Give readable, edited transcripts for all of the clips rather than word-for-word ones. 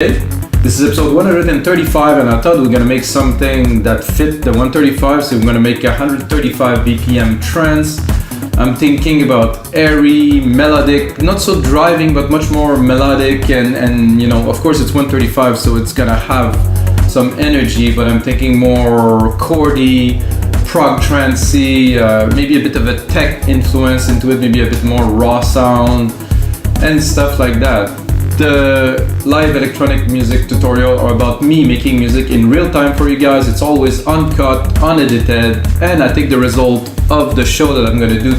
This is episode 135 and I thought we were gonna make something that fit the 135, so we're gonna make 135 BPM trance. I'm thinking about airy, melodic, not so driving but much more melodic and you know, of course it's 135 so it's gonna have some energy, but I'm thinking more chordy, prog trancey, maybe a bit of a tech influence into it, maybe a bit more raw sound and stuff like that. The live electronic music tutorial are about me making music in real time for you guys. It's always uncut, unedited, and I think the result of the show that I'm gonna do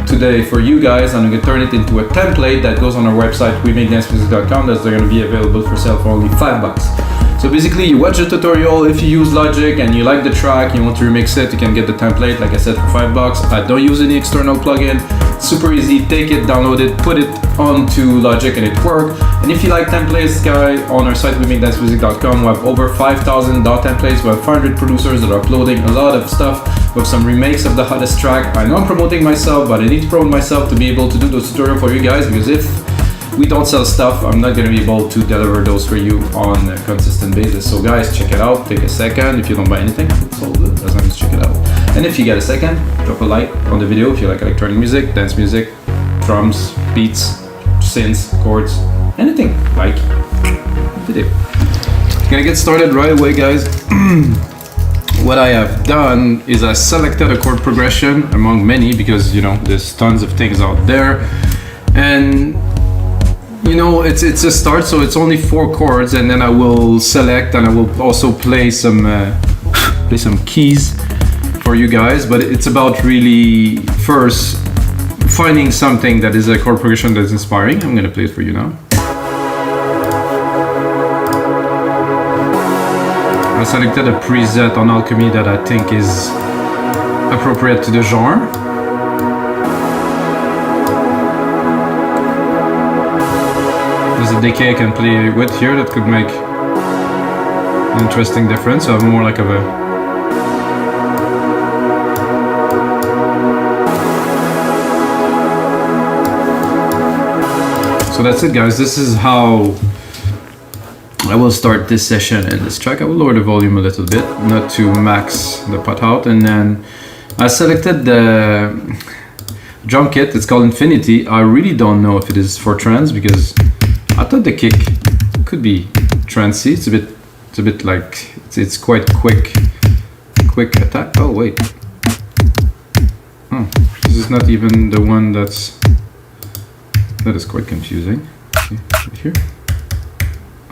today for you guys, I'm gonna turn it into a template that goes on our website, weMakeDanceMusic.com. That's gonna be available for sale for only $5. So basically you watch the tutorial, if you use Logic and you like the track, you want to remix it, you can get the template, like I said, for $5. I don't use any external plugin. Super easy, take it, download it, put it onto Logic and it works. And if you like templates, guys, on our site, weMakeDanceMusic.com, we have over 5,000 DAW templates. We have 500 producers that are uploading a lot of stuff with some remakes of the hottest track. I know I'm promoting myself, but I need to promote myself to be able to do those tutorials for you guys, because if we don't sell stuff, I'm not gonna be able to deliver those for you on a consistent basis. So guys, check it out, take a second. If you don't buy anything, it's all good, as long as you check it out. And if you get a second, drop a like on the video if you like electronic music, dance music, drums, beats, synths, chords, anything like video. Gonna get started right away, guys. What I have done is I selected a chord progression among many, because you know there's tons of things out there, and you know it's a start, so it's only 4 chords, and then I will select and I will also play some keys for you guys. But it's about really first finding something that is a chord progression that's inspiring. I'm gonna play it for you now. I selected a preset on Alchemy that I think is appropriate to the genre. There's a decay I can play with here that could make an interesting difference. So I have more like of a So that's it, guys. This is how I will start this session and this track. I will lower the volume a little bit, not to max the pot out. And then I selected the drum kit. It's called Infinity. I really don't know if it is for trance, because I thought the kick could be trancey. It's a bit like it's quite quick attack. Oh wait, oh, this is not even the one that is quite confusing. See, right here.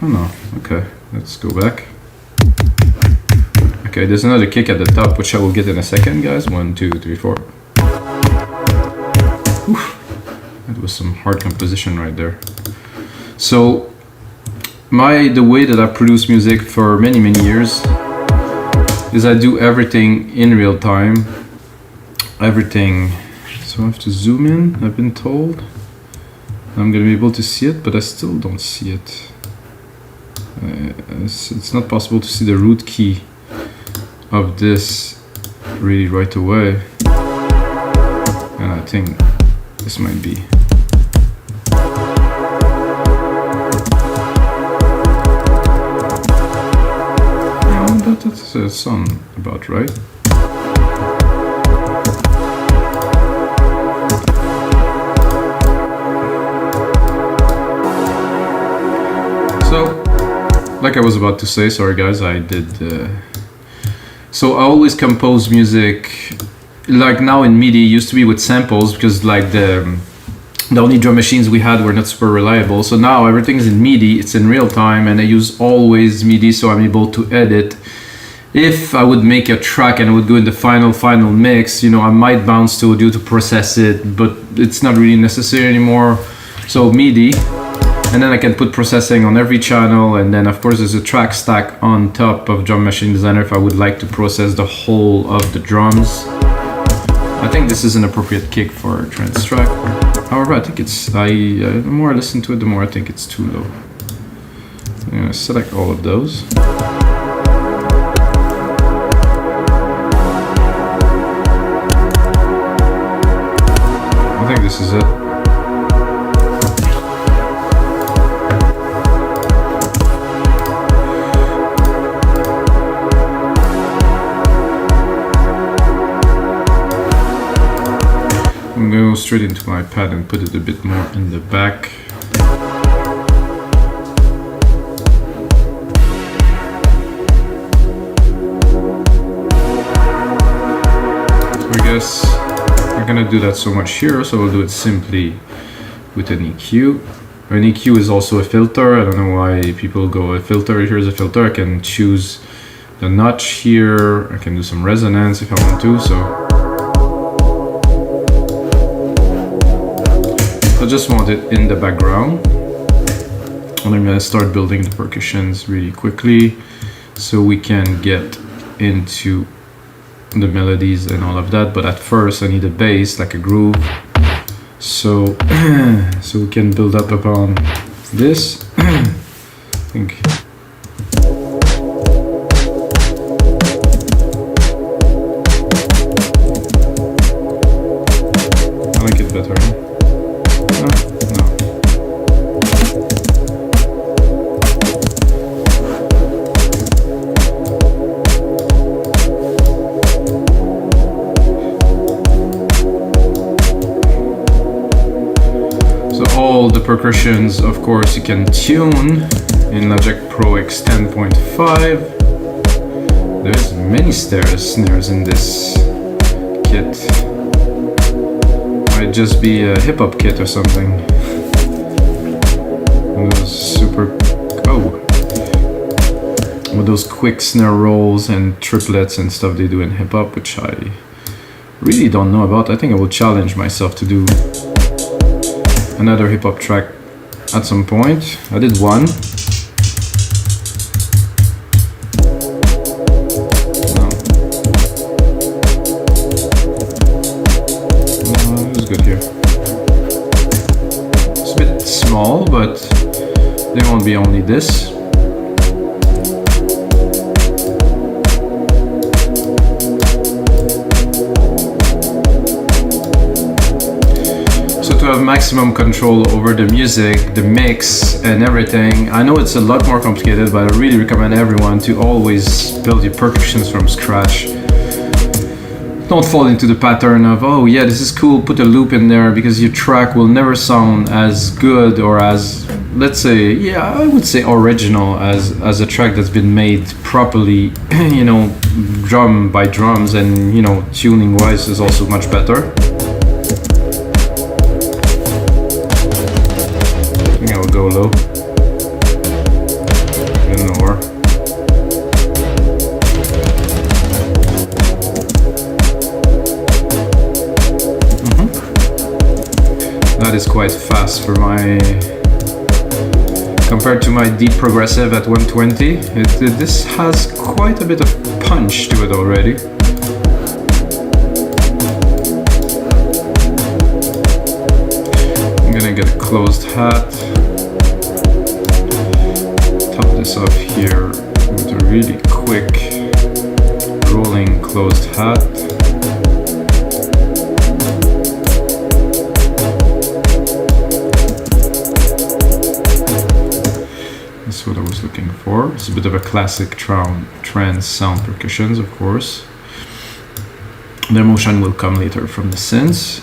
Oh no, okay, let's go back. Okay, there's another kick at the top, which I will get in a second, guys. 1, 2, 3, 4. Oof. That was some hard composition right there. So the way that I produce music for many years is I do everything in real time. Everything. So I have to zoom in, I've been told. I'm gonna be able to see it, but I still don't see it. It's not possible to see the root key of this really right away, and I think this might be. That sounds about right. So, like I was about to say, sorry guys, I did. So I always compose music, like now in MIDI. Used to be with samples, because like the only drum machines we had were not super reliable. So now everything's in MIDI, it's in real time, and I use always MIDI, so I'm able to edit. If I would make a track and I would go in the final mix, you know, I might bounce to audio to process it, but it's not really necessary anymore. So MIDI, and then I can put processing on every channel, and then of course there's a track stack on top of Drum Machine Designer if I would like to process the whole of the drums. I think this is an appropriate kick for a trance track. However, I think it's, the more I listen to it, the more I think it's too low. I'm gonna select all of those. I think this is it. straight into my pad and put it a bit more in the back. So I guess I'm not gonna do that so much here, so I'll do it simply with an EQ. An EQ is also a filter. I don't know why people go a filter. Here's a filter. I can choose the notch here. I can do some resonance if I want to. So I just want it in the background. And I'm gonna start building the percussions really quickly so we can get into the melodies and all of that. But at first I need a bass, like a groove. So we can build up upon this. I think I like it better. No. All the percussions, of course, you can tune in Logic Pro X 10.5. There's many snares in this kit. Might just be a hip-hop kit or something. With those quick snare rolls and triplets and stuff they do in hip-hop, which I really don't know about. I think I will challenge myself to do another hip-hop track at some point. I did one. No, it was good here. It's a bit small, but there won't be only this. To have maximum control over the music, the mix and everything. I know it's a lot more complicated, but I really recommend everyone to always build your percussions from scratch. Don't fall into the pattern of, oh yeah, this is cool, put a loop in there, because your track will never sound as good or as, let's say, yeah, I would say original as a track that's been made properly, you know, drum by drums, and, you know, tuning wise is also much better. Go low, and lower. That is quite fast for my, compared to my deep progressive at 120. This has quite a bit of punch to it already. I'm gonna get a closed hat. Off here with a really quick rolling closed hat. That's what I was looking for. It's a bit of a classic trance sound percussions, of course. The emotion will come later from the synths.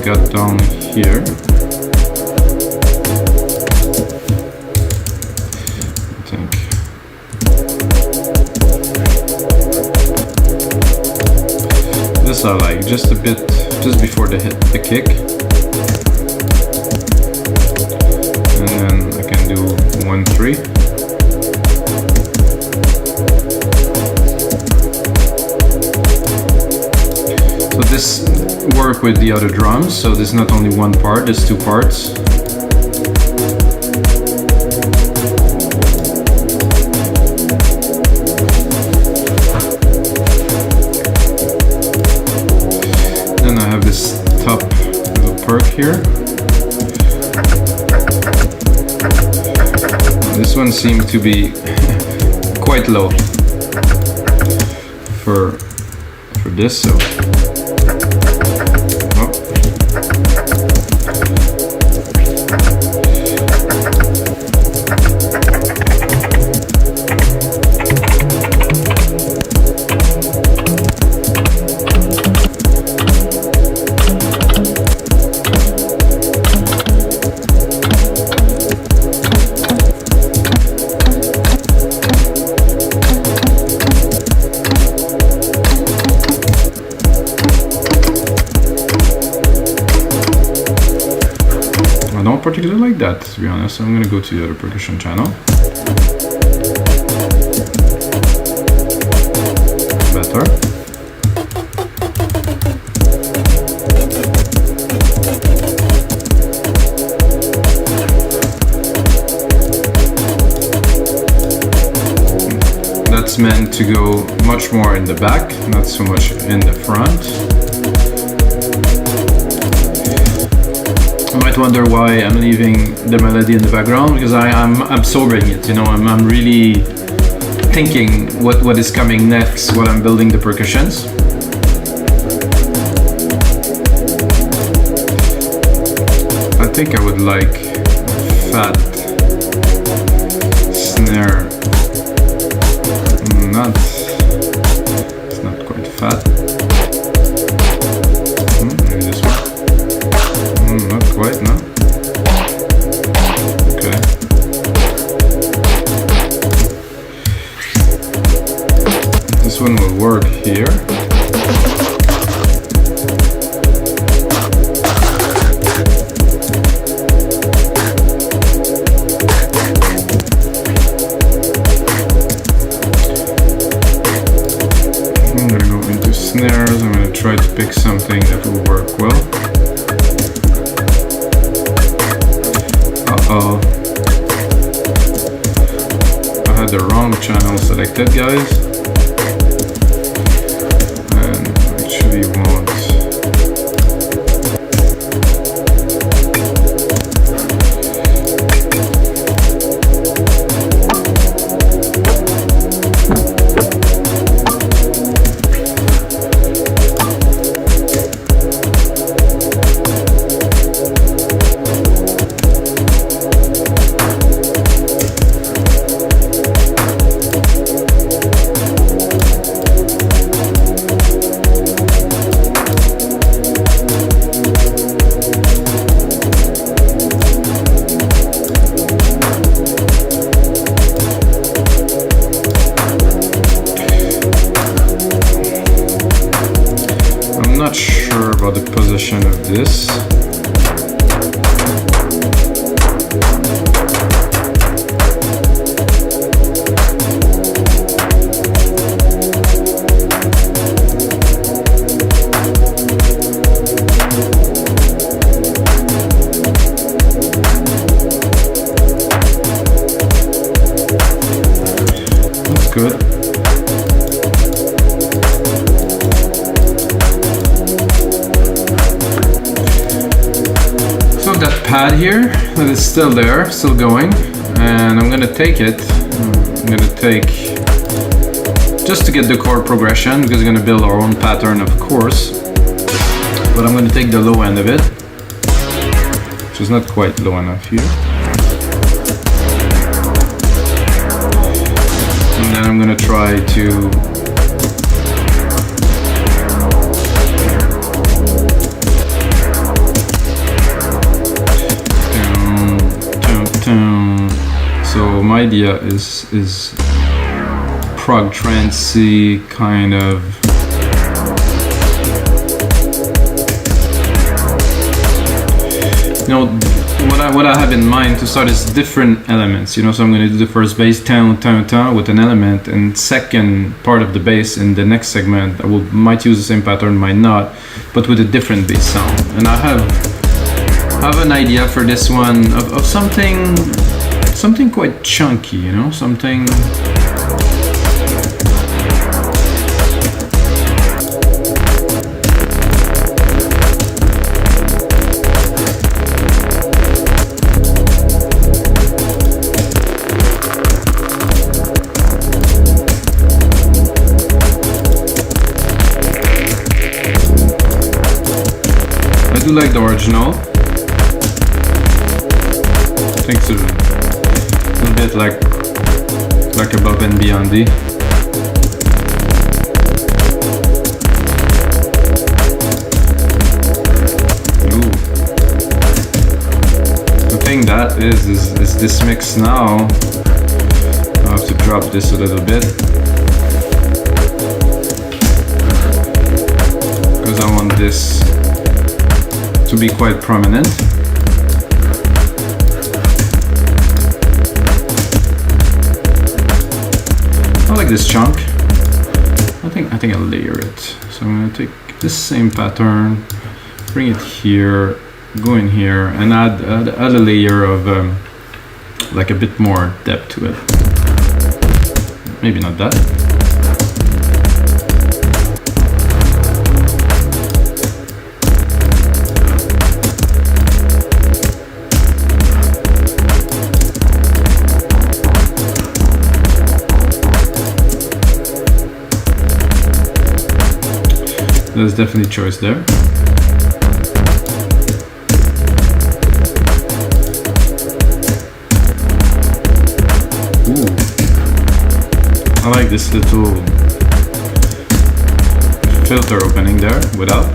Got down here. I think. This I like, just a bit, just before the kick. And then I can do 1-3. So this work with the other drums, so there's not only one part, there's two parts. Then I have this top little perk here. This one seemed to be quite low for this, so particularly like that, to be honest. I'm gonna go to the other percussion channel. Better. That's meant to go much more in the back, not so much in the front. You might wonder why I'm leaving the melody in the background, because I'm absorbing it, you know, I'm really thinking what is coming next while I'm building the percussions. I think I would like fat snare. It's not quite fat. Maybe this one. Not quite, no. Okay. This one will work here. Snares. I'm going to try to pick something that will work well. Uh-oh. I had the wrong channel selected, guys. And actually want... The position of this. That's good. That pad here that is still there, still going, and I'm gonna take it. I'm gonna take, just to get the chord progression, because we're gonna build our own pattern, of course, but I'm gonna take the low end of it, which is not quite low enough here, and then I'm gonna try to so my idea is prog trancey kind of you know what I have in mind to start is different elements, you know, so I'm going to do the first bass town with an element, and second part of the bass in the next segment I might use the same pattern, might not, but with a different bass sound. And I have an idea for this one of something quite chunky, you know, something I do like the original. I think it's a little bit like Above and Beyond-y. Ooh. The thing that is this mix now. I have to drop this a little bit because I want this to be quite prominent. I like this chunk. I think I'll layer it. So I'm gonna take this same pattern, bring it here, go in here, and add a layer of like a bit more depth to it. Maybe not that. There's definitely choice there. Ooh. I like this little filter opening there without.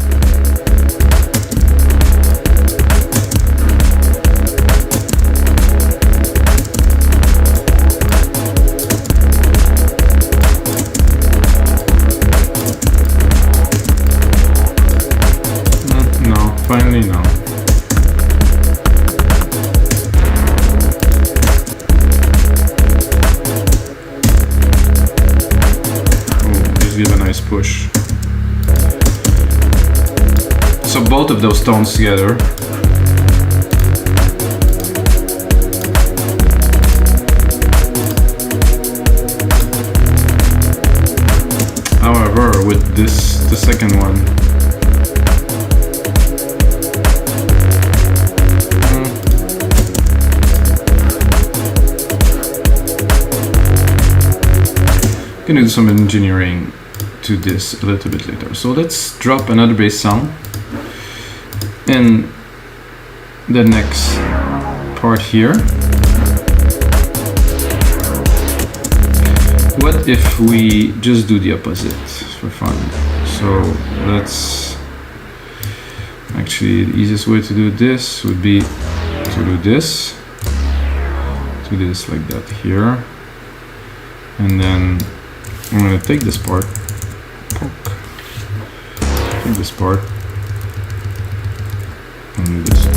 Finally, no. Just give a nice push. So both of those tones together. However, with this, the second one, I'm gonna do some engineering to this a little bit later. So let's drop another bass sound in the next part here. What if we just do the opposite for fun? So let's actually, the easiest way to do this would be to do this like that here, and then I'm going to take this part, take this part, and do this.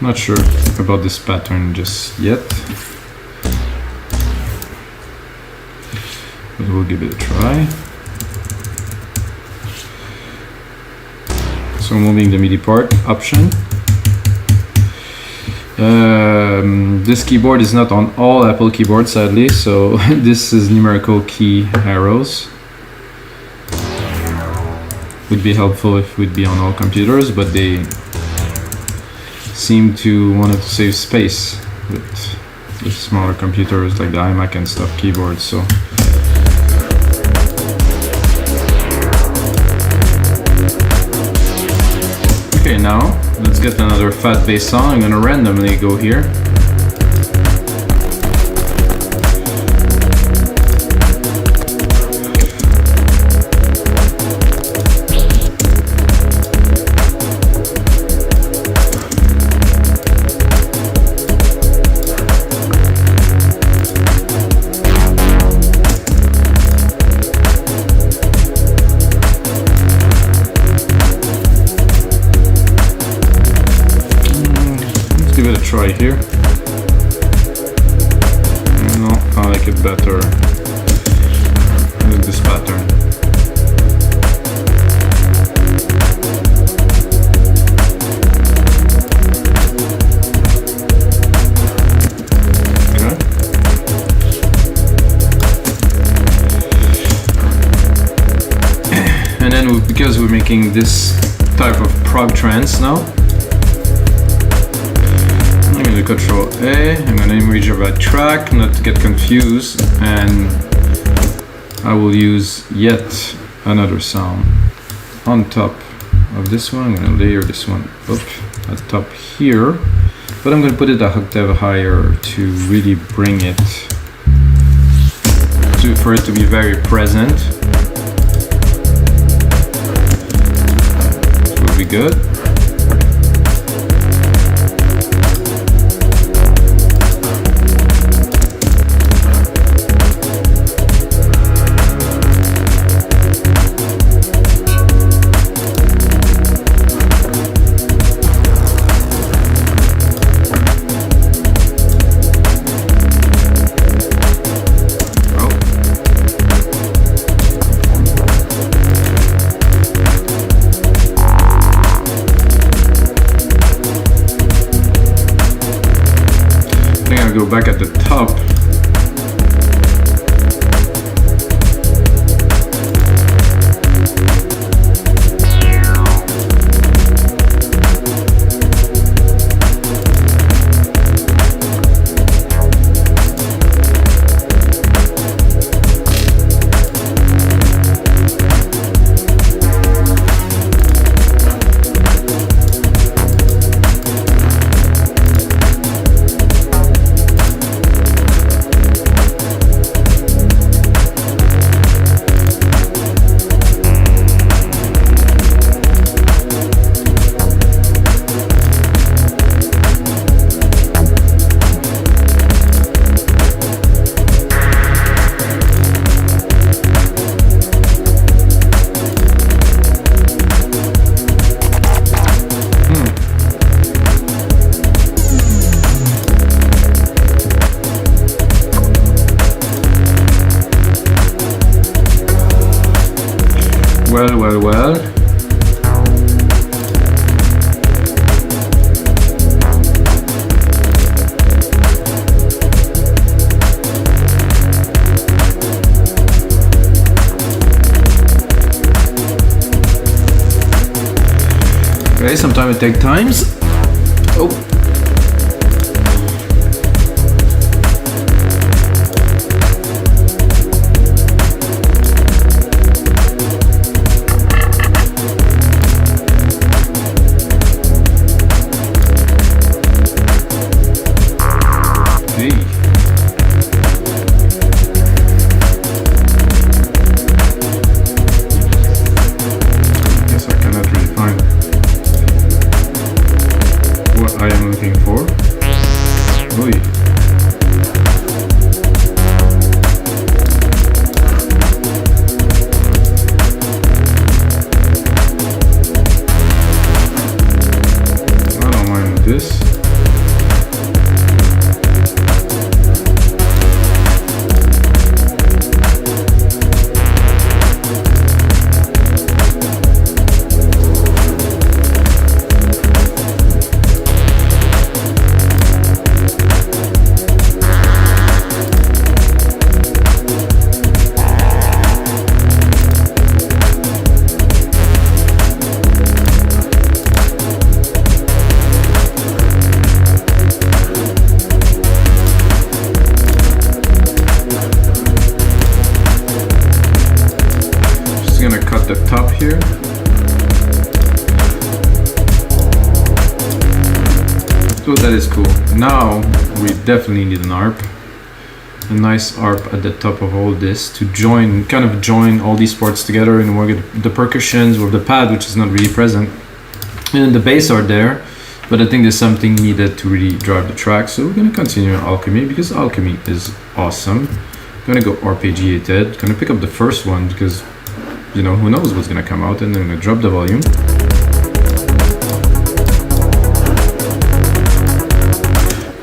Not sure about this pattern just yet, but we'll give it a try. So moving the MIDI part option. This keyboard is not on all Apple keyboards, sadly, so this is numerical key arrows. Would be helpful if it would be on all computers, but they seem to want to save space with smaller computers like the iMac and stuff keyboards. So okay, now let's get another fat bass sound. I'm gonna randomly go here. Give it a try here. No, I like it better with this pattern. Okay. And then because we're making this type of prog trance now, I'm going to Control A, I'm going to image of a track, not to get confused, and I will use yet another sound. on top of this one. I'm going to layer this one up at top here, but I'm going to put it a octave higher to really bring it for it to be very present. This will be good. Go back at the top. Well. Okay, sometimes it takes times. Oh. The top here. So that is cool. Now we definitely need an arp, a nice arp at the top of all this to kind of join all these parts together, and we'll get the percussions or the pad, which is not really present, and the bass are there, but I think there's something needed to really drive the track. So we're gonna continue Alchemy because Alchemy is awesome. I'm gonna go arpeggiated. Gonna pick up the first one because, you know, who knows what's gonna come out, and then I'm gonna drop the volume.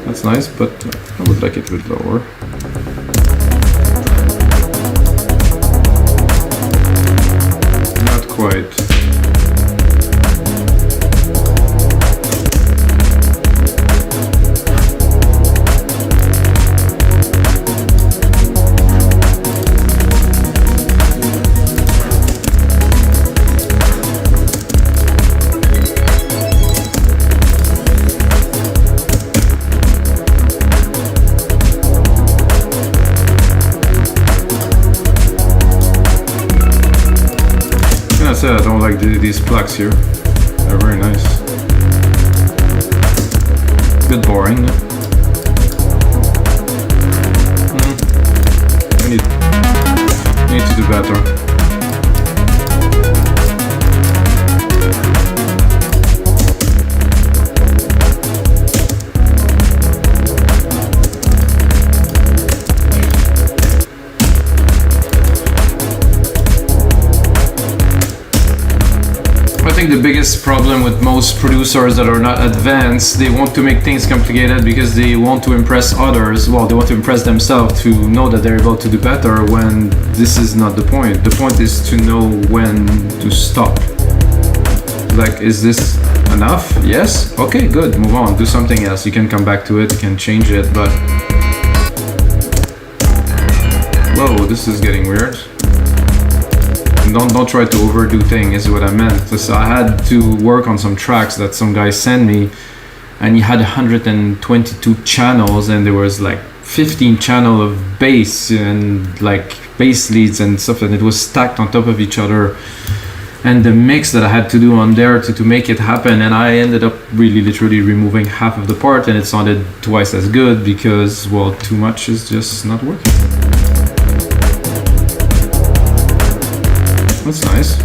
That's nice, but I would like it a bit lower. Not quite. I don't like these plugs here. They're very nice. A bit boring. We need to do better. I think the biggest problem with most producers that are not advanced, they want to make things complicated because they want to impress others. Well, they want to impress themselves to know that they're able to do better, when this is not the point. The point is to know when to stop. Like, is this enough? Yes? Okay, good, move on, do something else. You can come back to it, you can change it, but... Whoa, this is getting weird. Don't try to overdo things, is what I meant. So I had to work on some tracks that some guy sent me, and he had 122 channels, and there was like 15 channel of bass and like bass leads and stuff, and it was stacked on top of each other. And the mix that I had to do on there to make it happen, and I ended up really literally removing half of the part, and it sounded twice as good because, well, too much is just not working. That's nice.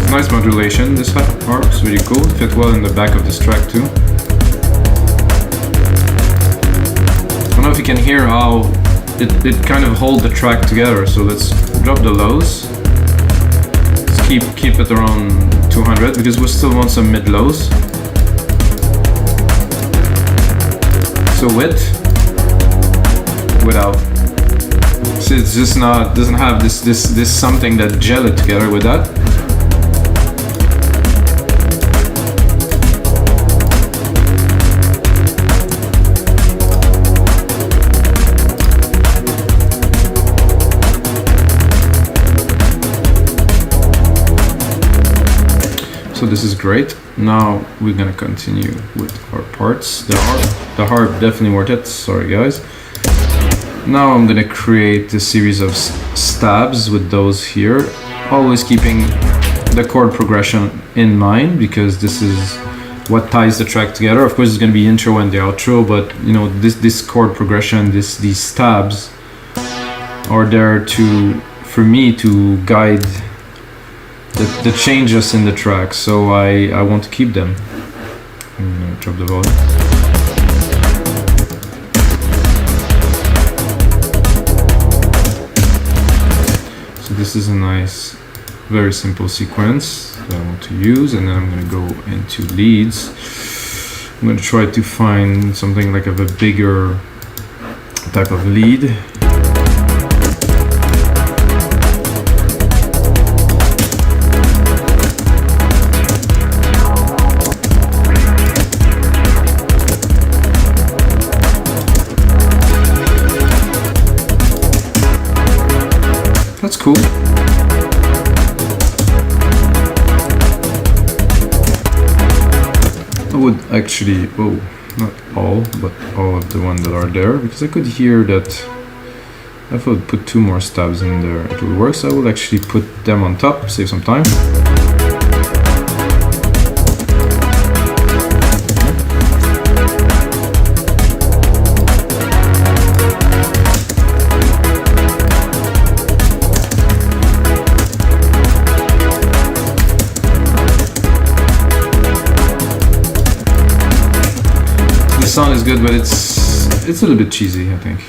Nice modulation. This harp's really cool. Fit well in the back of this track too. I don't know if you can hear how it kind of hold the track together. So let's drop the lows. Let's keep it around 200 because we still want some mid lows. So with, without. So it's just not, doesn't have this something that gel it together with that. So this is great. Now we're gonna continue with our parts. The harp definitely worth it. Sorry guys. Now I'm gonna create a series of stabs with those here, always keeping the chord progression in mind because this is what ties the track together. Of course, it's gonna be intro and the outro, but you know this chord progression, these stabs are there for me to guide the changes in the track, so I want to keep them. I'm gonna drop the volume. So this is a nice, very simple sequence that I want to use, and then I'm gonna go into leads. I'm gonna try to find something like of a bigger type of lead. That's cool. I would actually, oh, not all, but all of the ones that are there, because I could hear that if I would put 2 more stabs in there, it would work. So I will actually put them on top, save some time. The sound is good, but it's a little bit cheesy, I think.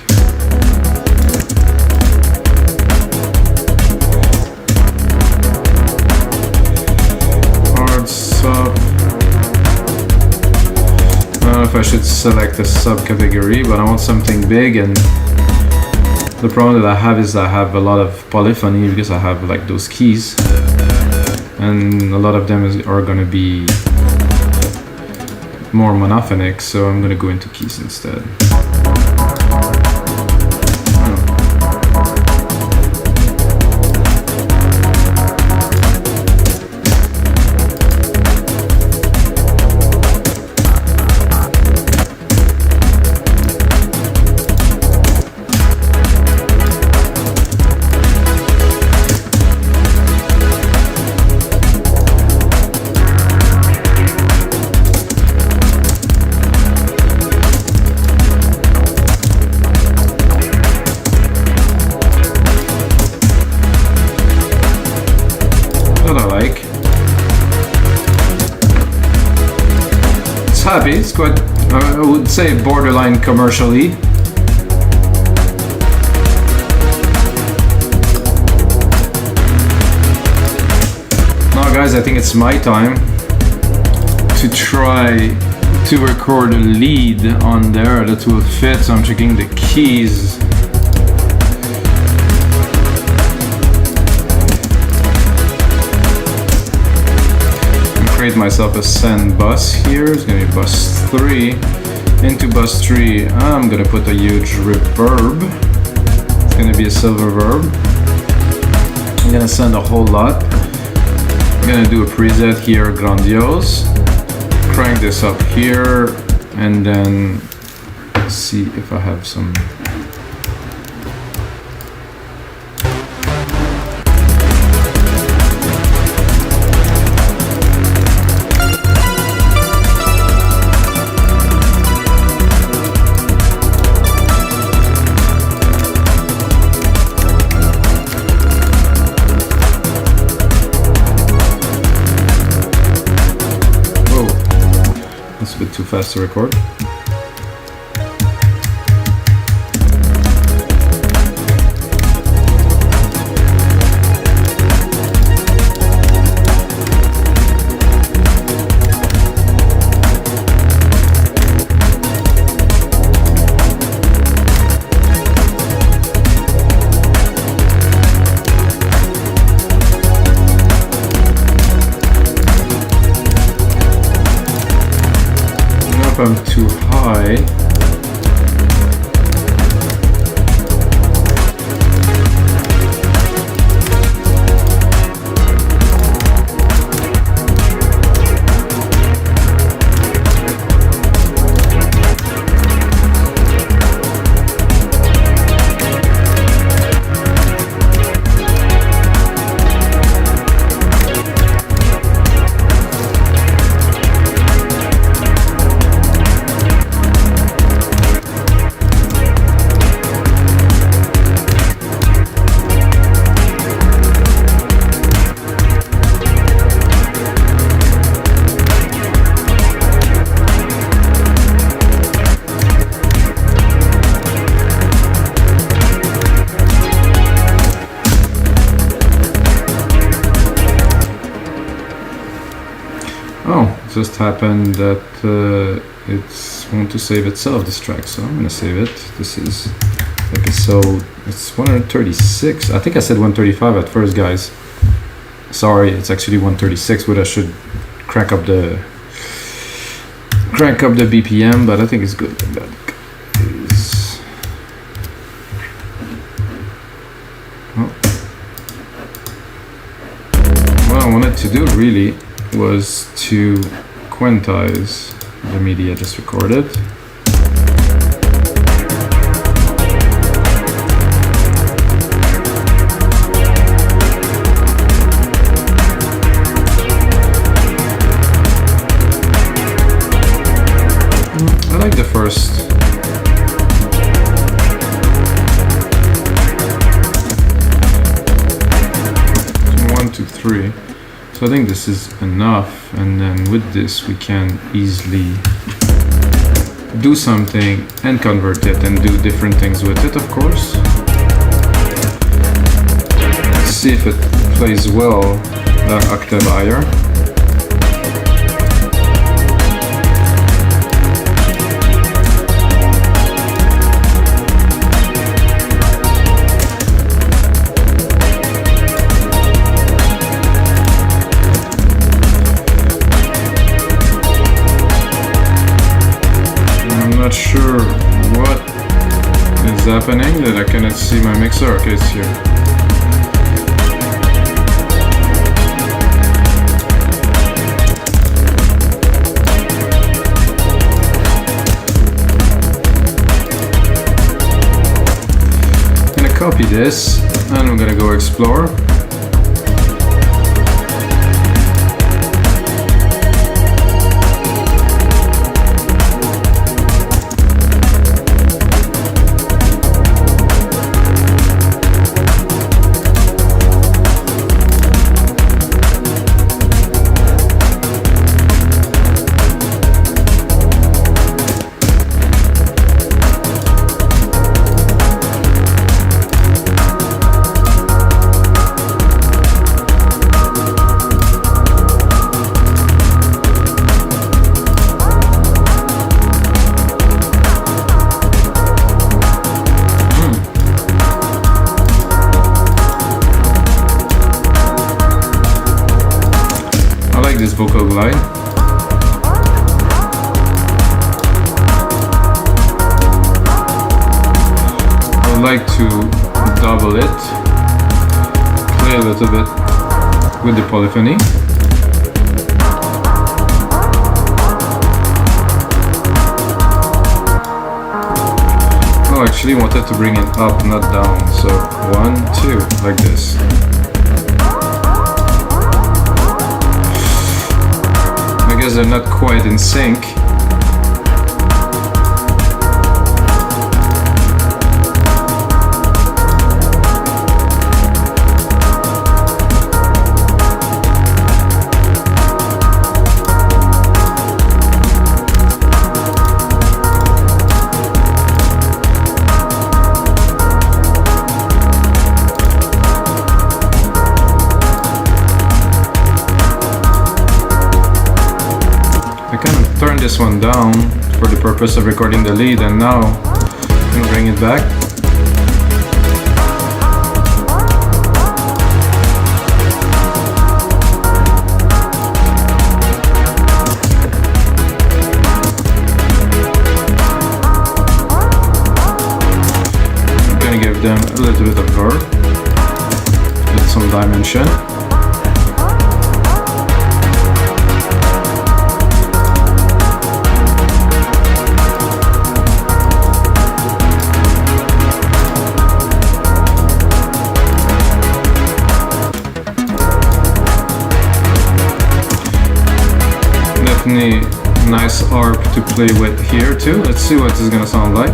Hard sub. I don't know if I should select a subcategory, but I want something big, and the problem that I have is I have a lot of polyphony because I have like those keys, and a lot of them are going to be more monophonic, so I'm gonna go into keys instead. happy. It's quite, I would say, borderline commercially. Now guys, I think it's my time to try to record a lead on there that will fit, so I'm checking the keys. Create myself a send bus here. It's gonna be bus 3. Into bus 3, I'm gonna put a huge reverb. It's gonna be a silver verb. I'm gonna send a whole lot. I'm gonna do a preset here, grandiose. Crank this up here, and then see if I have some. A bit too fast to record. If I'm too high, just happened that it's want to save itself, this track, so I'm gonna save it. This is episode, it's 136. I think I said 135 at first, guys. Sorry, it's actually 136, but I should crank up the BPM, but I think it's good like that. What I wanted to do really was to quantize the MIDI I just recorded. I like the first. 1, 2, 3. So I think this is enough, and then with this we can easily do something and convert it and do different things with it, of course. See if it plays well that octave higher. Not sure what is happening that I cannot see my mixer. Okay, it's here. I'm gonna copy this and I'm gonna go explore. vocal glide. I would like to double it, play a little bit with the polyphony. Oh, I actually wanted to bring it up, not down. So 1, 2, like this. I guess they're not quite in sync. Turn this one down for the purpose of recording the lead, and now I'm gonna bring it back. I'm gonna give them a little bit of verb with some dimension. Nice arp to play with here too. Let's see what this is gonna sound like.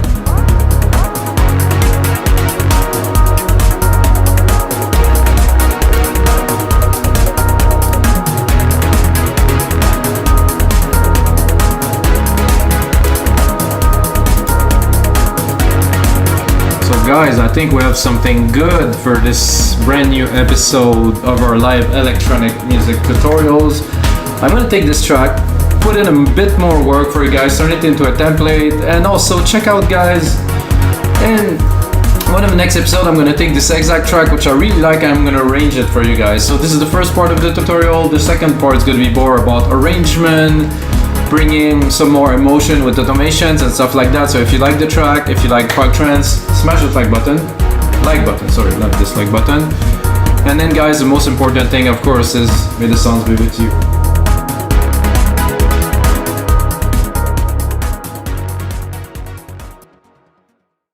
So guys, I think we have something good for this brand new episode of our live electronic music tutorials. I'm gonna take this track, put in a bit more work for you guys, turn it into a template, and also check out, guys, in one of the next episode I'm gonna take this exact track which I really like and I'm gonna arrange it for you guys. So this is the first part of the tutorial. The second part is gonna be more about arrangement, bringing some more emotion with automations and stuff like that. So if you like the track, if you like prog trance, smash the like button, sorry, not dislike button. And then guys, the most important thing of course is may the sounds be with you.